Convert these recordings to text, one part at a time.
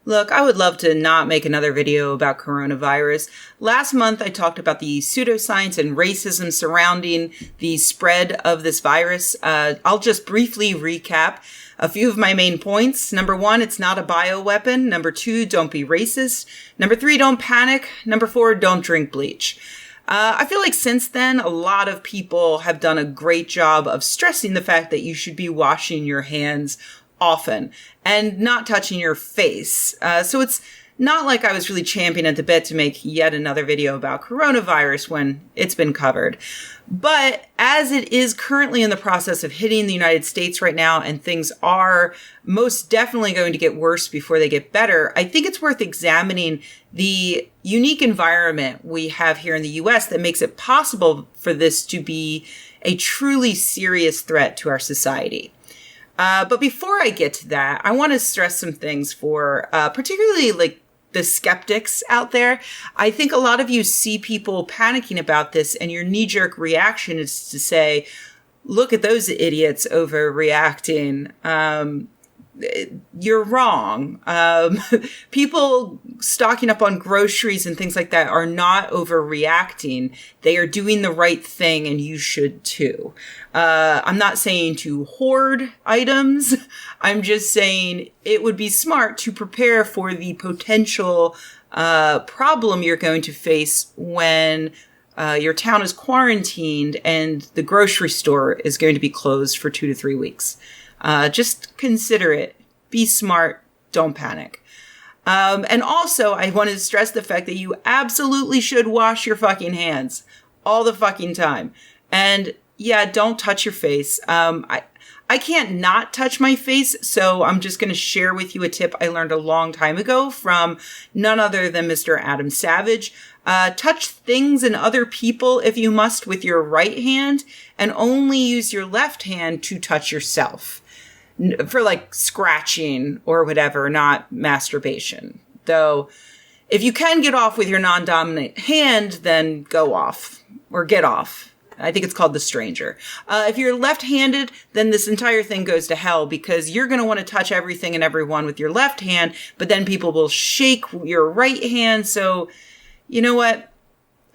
Look, I would love to not make another video about coronavirus. Last month, I talked about the pseudoscience and racism surrounding the spread of this virus. I'll just briefly recap a few of my main points. Number 1, it's not a bioweapon. Number 2, don't be racist. Number 3, don't panic. Number 4, don't drink bleach. I feel like since then, a lot of people have done a great job of stressing the fact that you should be washing your hands often and not touching your face. So it's not like I was really champing at the bit to make yet another video about coronavirus when it's been covered. But as it is currently in the process of hitting the United States right now, and things are most definitely going to get worse before they get better, I think it's worth examining the unique environment we have here in the US that makes it possible for this to be a truly serious threat to our society. But before I get to that, I want to stress some things for particularly like the skeptics out there. I think a lot of you see people panicking about this, and your knee-jerk reaction is to say, look at those idiots overreacting. You're wrong. People stocking up on groceries and things like that are not overreacting. They are doing the right thing, and you should too. I'm not saying to hoard items. I'm just saying it would be smart to prepare for the potential problem you're going to face when your town is quarantined and the grocery store is going to be closed for 2 to 3 weeks. Just consider it. Be smart. Don't panic. And also, I want to stress the fact that you absolutely should wash your fucking hands all the fucking time. And yeah, don't touch your face. I can't not touch my face, so I'm just going to share with you a tip I learned a long time ago from none other than Mr. Adam Savage. Touch things and other people, if you must, with your right hand, and only use your left hand to touch yourself. For like scratching or whatever, not masturbation. Though, if you can get off with your non-dominant hand, then go off or get off. I think it's called the stranger. If you're left-handed, then this entire thing goes to hell because you're going to want to touch everything and everyone with your left hand, but then people will shake your right hand. So, you know what?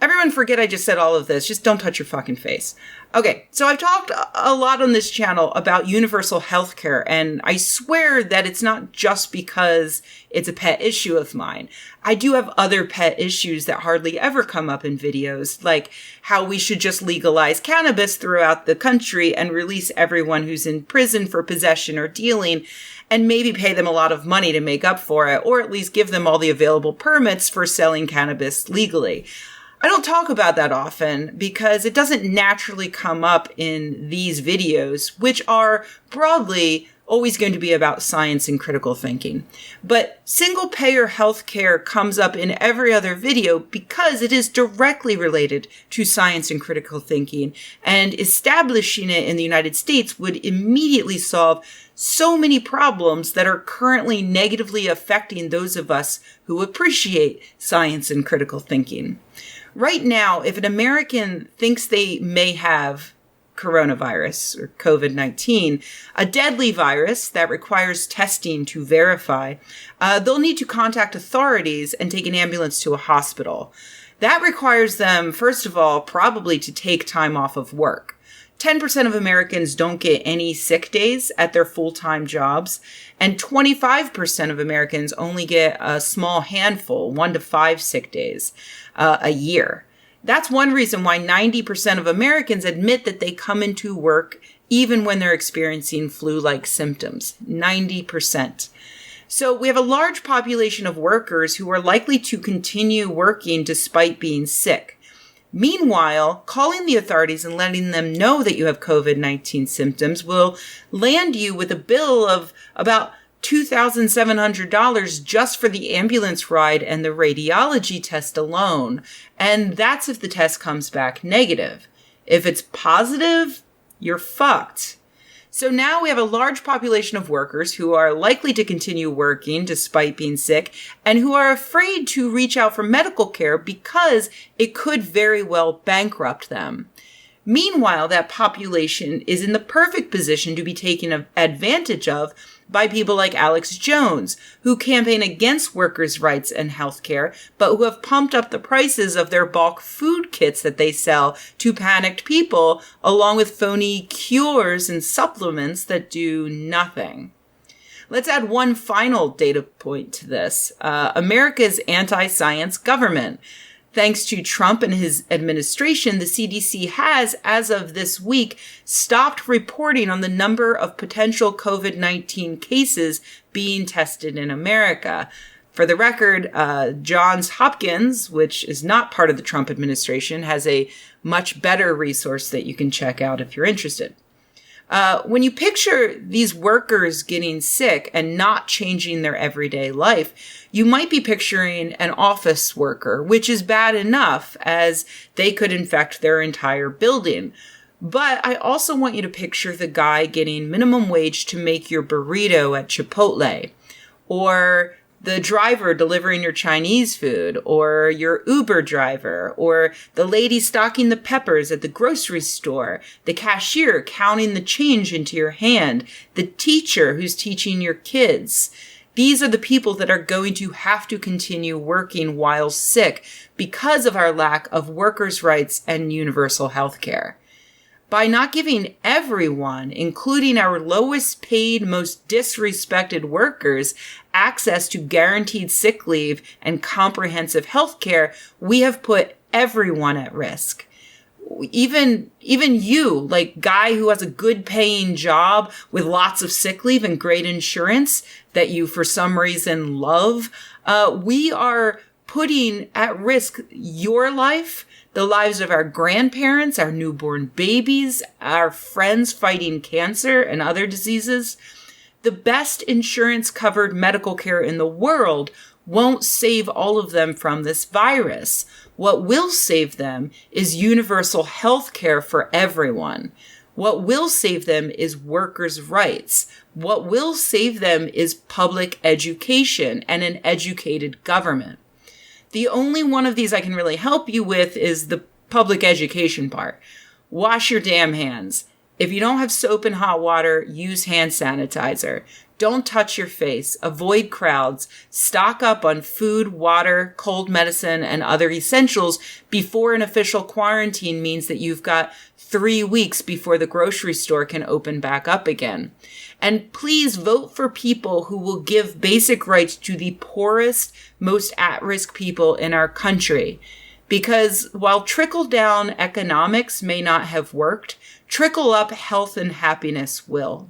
Everyone forget I just said all of this. Just don't touch your fucking face. Okay, so I've talked a lot on this channel about universal healthcare, and I swear that it's not just because it's a pet issue of mine. I do have other pet issues that hardly ever come up in videos, like how we should just legalize cannabis throughout the country and release everyone who's in prison for possession or dealing, and maybe pay them a lot of money to make up for it, or at least give them all the available permits for selling cannabis legally. I don't talk about that often because it doesn't naturally come up in these videos, which are broadly always going to be about science and critical thinking. But single-payer healthcare comes up in every other video because it is directly related to science and critical thinking, and establishing it in the United States would immediately solve so many problems that are currently negatively affecting those of us who appreciate science and critical thinking. Right now, if an American thinks they may have coronavirus or COVID-19, a deadly virus that requires testing to verify, they'll need to contact authorities and take an ambulance to a hospital. That requires them, first of all, probably to take time off of work. 10% of Americans don't get any sick days at their full-time jobs, and 25% of Americans only get a small handful, 1 to 5 sick days a year. That's one reason why 90% of Americans admit that they come into work even when they're experiencing flu-like symptoms. 90%. So we have a large population of workers who are likely to continue working despite being sick. Meanwhile, calling the authorities and letting them know that you have COVID-19 symptoms will land you with a bill of about $2,700 just for the ambulance ride and the radiology test alone. And that's if the test comes back negative. If it's positive, you're fucked. So now we have a large population of workers who are likely to continue working despite being sick and who are afraid to reach out for medical care because it could very well bankrupt them. Meanwhile, that population is in the perfect position to be taken advantage of by people like Alex Jones, who campaign against workers' rights and healthcare, but who have pumped up the prices of their bulk food kits that they sell to panicked people, along with phony cures and supplements that do nothing. Let's add one final data point to this. America's anti-science government. Thanks to Trump and his administration, the CDC has, as of this week, stopped reporting on the number of potential COVID-19 cases being tested in America. For the record, Johns Hopkins, which is not part of the Trump administration, has a much better resource that you can check out if you're interested. When you picture these workers getting sick and not changing their everyday life, you might be picturing an office worker, which is bad enough as they could infect their entire building. But I also want you to picture the guy getting minimum wage to make your burrito at Chipotle, or the driver delivering your Chinese food, or your Uber driver, or the lady stocking the peppers at the grocery store, the cashier counting the change into your hand, the teacher who's teaching your kids. These are the people that are going to have to continue working while sick because of our lack of workers' rights and universal health care. By not giving everyone, including our lowest paid, most disrespected workers, access to guaranteed sick leave and comprehensive health care, we have put everyone at risk. Even you, like guy who has a good paying job with lots of sick leave and great insurance that you for some reason love, we are putting at risk your life, the lives of our grandparents, our newborn babies, our friends fighting cancer and other diseases. The best insurance-covered medical care in the world won't save all of them from this virus. What will save them is universal health care for everyone. What will save them is workers' rights. What will save them is public education and an educated government. The only one of these I can really help you with is the public education part. Wash your damn hands. If you don't have soap and hot water, use hand sanitizer. Don't touch your face. Avoid crowds. Stock up on food, water, cold medicine, and other essentials before an official quarantine means that you've got 3 weeks before the grocery store can open back up again. And please vote for people who will give basic rights to the poorest, most at-risk people in our country. Because while trickle-down economics may not have worked, trickle-up health and happiness will.